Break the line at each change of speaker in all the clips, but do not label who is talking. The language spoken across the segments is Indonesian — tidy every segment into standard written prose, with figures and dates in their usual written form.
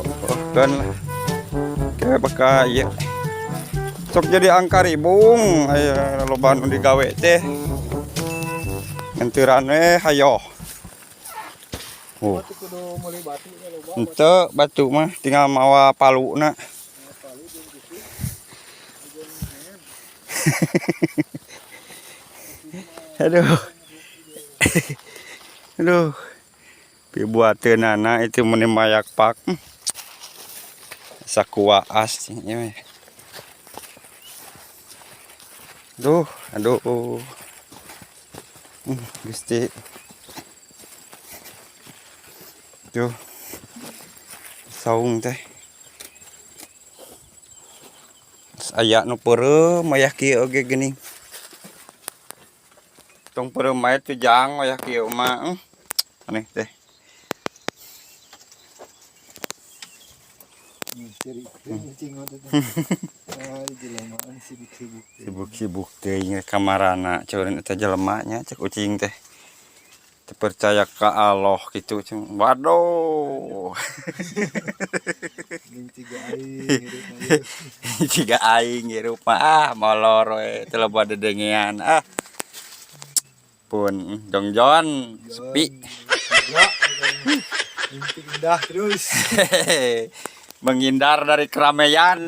Oh, kan lah. Kayak baka iya. Sok jadi angka ribung, ayo loba nu digawe teh. Ngenturan hayo. Oh. Ente batu mah tinggal mawa paluna. Aduh. Aduh. Pibuateun anak itu menimayak pak. Sakua as ya. Aduh, aduh. Gusti. Tuh. Saung teh. Aya nu peureum aya kieu oge geuning. Tong peureum mah teh jang aya kieu mah. Aneh teh. Sibuk-sibuk teh kamarana ceureun eta jelema nya cek ucing teh. Teu percaya ka Allah kitu cing. Waduh. Ciga aing hirup mah molor we teu loba dedengean Pun jongjon sepi.
Indah terus.
Menghindar dari keramaian,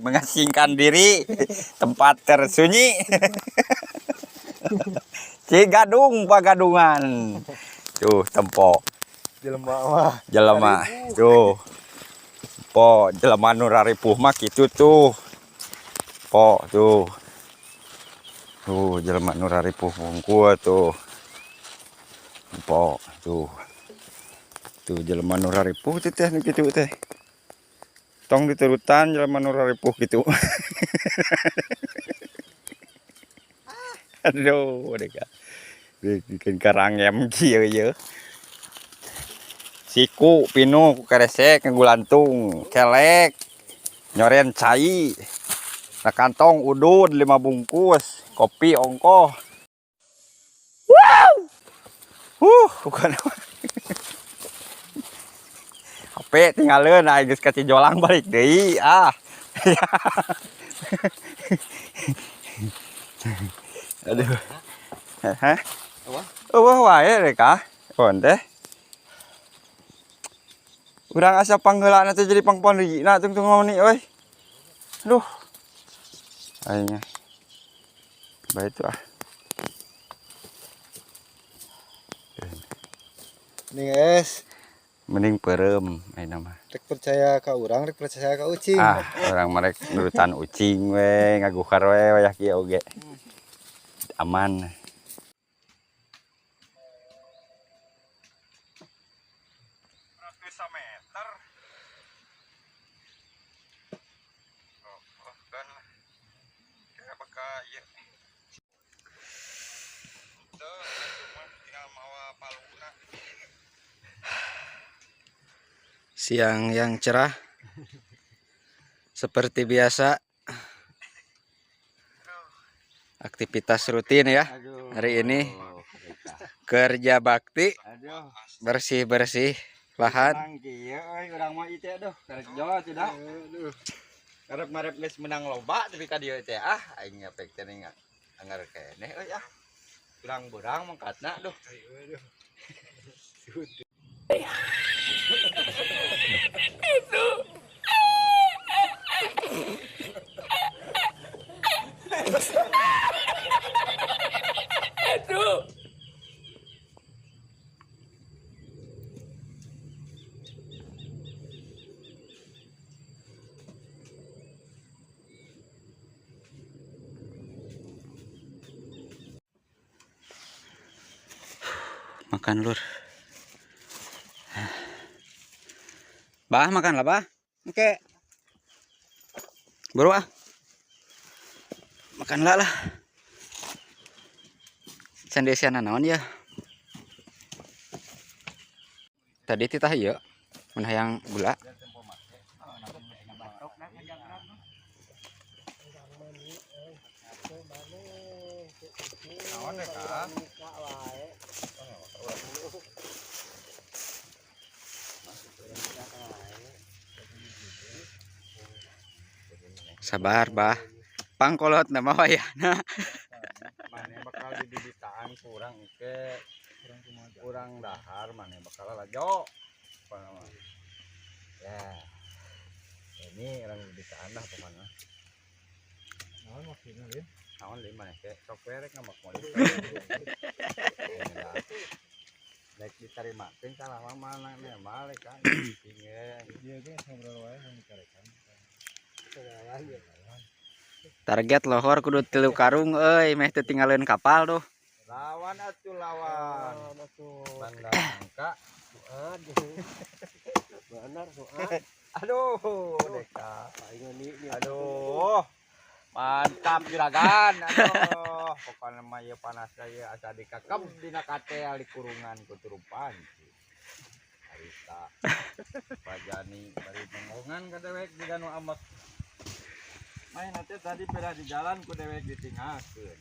mengasingkan diri, tempat tersunyi. Cigadung pagadungan. Tuh tempo. Jelema. Tuh. Po jelema nu raripuh mah kitu tuh. Po tuh. Tuh jelema nu raripuh bungkul tuh. Po tuh. Tuh jelema nu raripuh teh teh kitu teh. Tong diturutan jelema nu raripuh kitu. Aduh, deka. Bikin karangem kieu ye. Siku pinu keresek ngulantung, kelek. Nyoren cai. Na kantong udud 5 bungkus, kopi ongkoh. Wow! Bukan apa. HP tinggalin geus ka Cijolang balik deui Aduh. Hah? Eueuh wae reka. Pon teh. Urang asa pangheulana teh jadi pangpandrina tungtung ngoni euy. Aduh. Aingnya. Bae itu
Nih guys,
mending peureum ayeuna mah.
rek percaya ka urang, rek percaya ka ucing.
Orang merek nurutan ucing we, ngaguhar we wayah kieu oge. Aman. Meter. Oh, kan. Kayak baka ieu. Tuh, cuma tinggal mawa paluna.
Siang yang cerah. Seperti biasa. Aktivitas rutin ya. Hari ini kerja bakti. Bersih-bersih lahan.
Urang mah ieu teh aduh, kerja sudah. Karep-marep geus menang lomba tapi ka dieu teh aing ngepek teh anger keneh euy Urang-urang mangkatna aduh. Aduh. Makan lur. Bah makan lah bah. Oke. Buru makan lah. Sandesiana naon ya. Tadi titah ieu mun hayang gula. Naon deh kak?
Sabar bah. Pangkolot nama wayahna.
Mana bakal dibibitaan kurang ke kurang dahar mana bakal lajo. Ya. Ini orang bibitaan dah pemana. Naon maksudnya Lin? Naon Lin mana ke software ngamak mau. Baik diterima kan salah mana nih balik kan. Iya ge ngobrol wae yang ditarekan.
Target lohor kudu 3 karung euy, meh teu tinggalin kapal tuh.
Lawan atuh lawan. Banda angka. Benar soal. Aduh, Deka. Aduh. Mantap juragan. Aduh, pokoknya mah ieu panas saya asa dikakep dina katel di kurungan ku turupan. Arita. Pajani bari mengongan ka dewek di Danu Ambak. Main nanti tadi pernah di jalan ku dewek ditinggalkeun.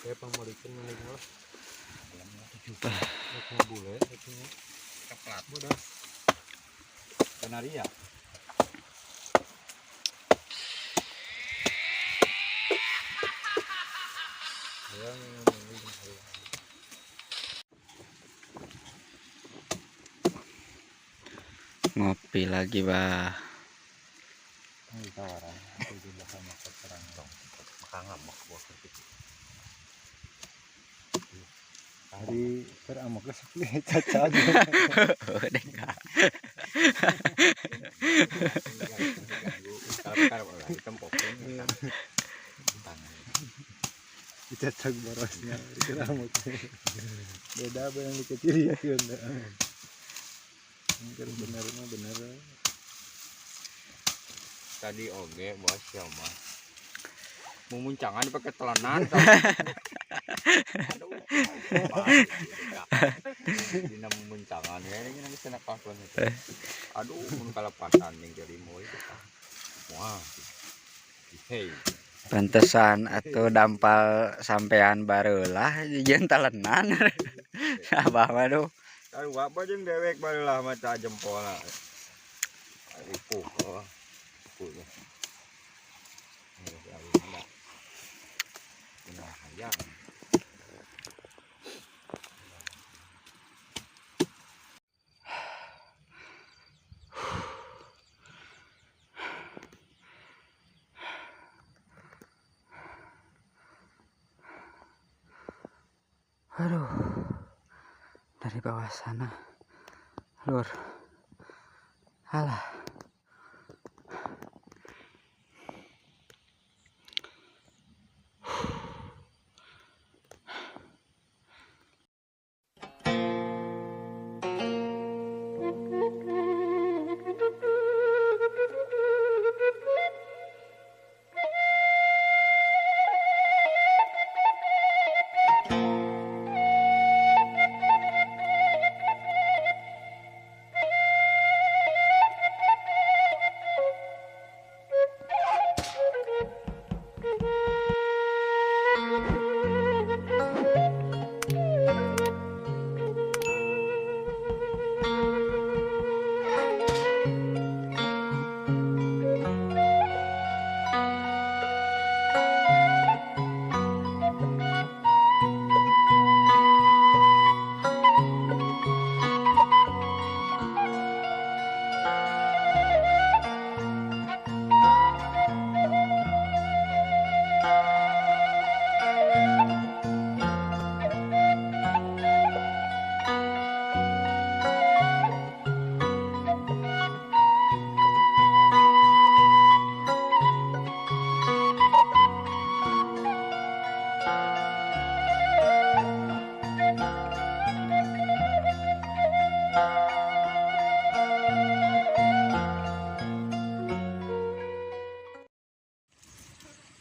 Kayak pamulikeun meuli mah. Mau bule itu coklat mudah. Benaria.
Ngopi lagi bah.
Ini tawaran itu di belakang makan terang dong. Makan ngamuk buah gitu. Tadi teramuk ke sepi caca aja.
Deka.
Kalau lagi tempokin
dicacak borosnya teramuk. Beda apa yang dikecilin kan bener mah bener.
tadi oge bos siapa memuncangan pakai telanan aduh dina memuncangan ya ini nanti sana kapan itu aduh mun kalepatan ning jadi moy wah hei
Pantesan atuh dampal sampean barulah jeung talenan. Abah mah duh.
aduh apa jeung dewek barulah mata jempolna ipuh oh ipuh ya nah hayang
Aduh. Dari bawah sana. Lur. Alah.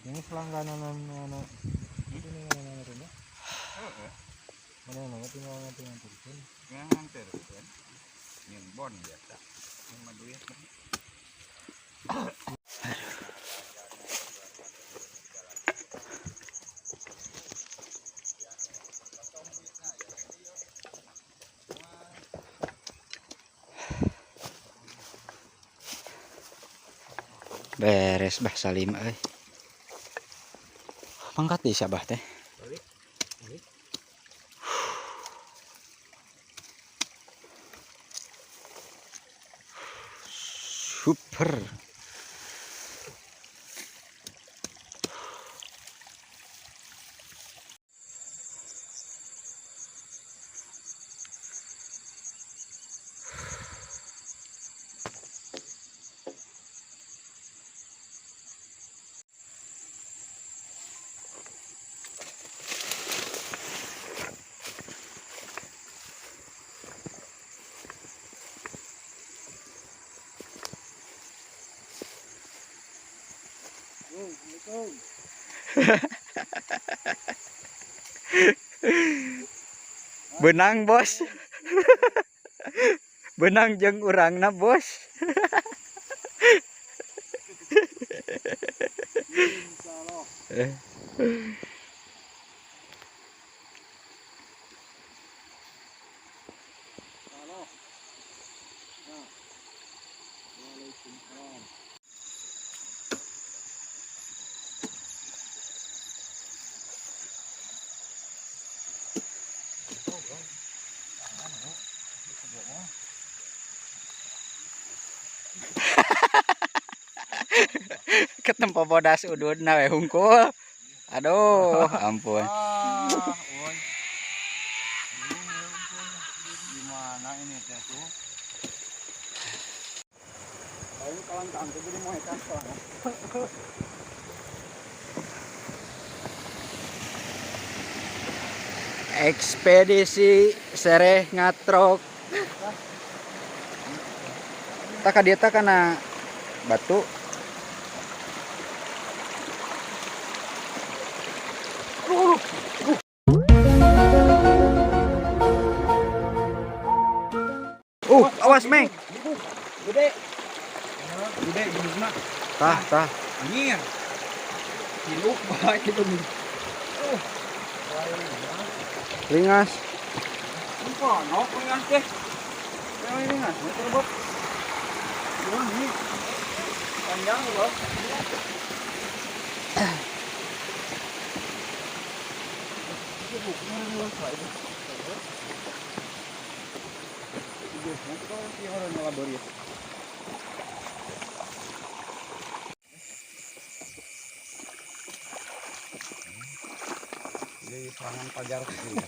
Ini selangganan mana ini mana rumah mana nama tinggal ngatur
yang nganter kan yang bon biasa yang maduit
Beres bah Salim euy. Mangkat di sabah teh. Super. Benang bos. Benang jeung urangna bos. Ketempo bodas ududna we hungkul. Aduh, ampun.
Woi. Gimana ini teh tuh? Ini kawan kantor jadi mau ikan soalnya.
Ekspedisi sereh ngatrok. Tak dia tak kana batu. Awas Meng.
Gede. Gede gimana?
Tah.
Anjir. Hiluk bae itu.
Lingas.
Kono pengas teh. Yang ini ngas, motor bot. Ini. Panjang bot. Jadi serangan pajar kecil.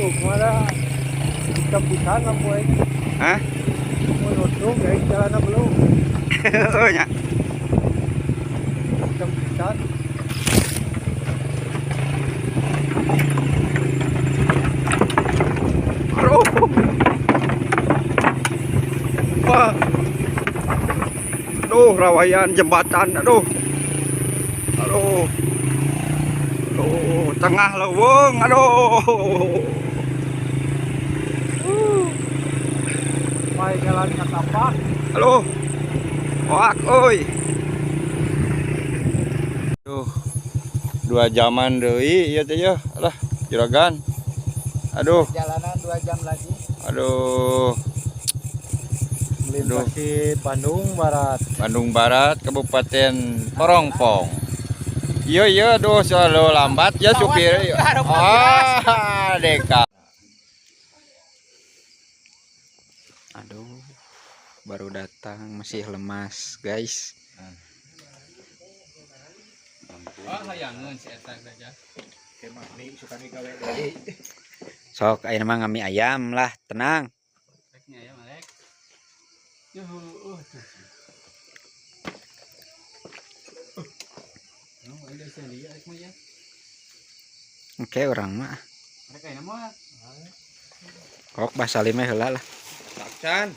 Mana ikan pisan apa ini?
Hah?
Mau nodong ya jalan belum?
Oh nya.
Ikan pisan.
Bro. Wah. Aduh, rawayan jembatan, aduh. Aduh. Aduh, tengah leuweung, aduh.
Mai jalan ke tapak.
Halo. Wak, oi. Duh. 2 jaman deui ieu teh ya. Alah, juragan. Aduh.
Jalanan 2 jam lagi.
Aduh.
Melintasi Bandung Barat.
Bandung Barat, Kabupaten Porongpong. Iya, aduh selalu lambat ya supir. Ah, deka. Aduh, baru datang masih lemas, guys.
Oh, hayangeun si eta aja.
Kemah nih suka nih gawe deui.
Sok aya mah ngami ayam lah, tenang.
Reknya ya, Malek. Tuh, tuh. Oh, ini saya lihat rek mah ya.
Oke, orang mah.
Rek aya mah.
Kok bahasa lima heula lah.
Takcan.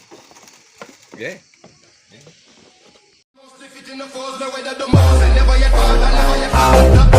Oke.
In the falls, no way that the most, I never yet fall, I never yet fall.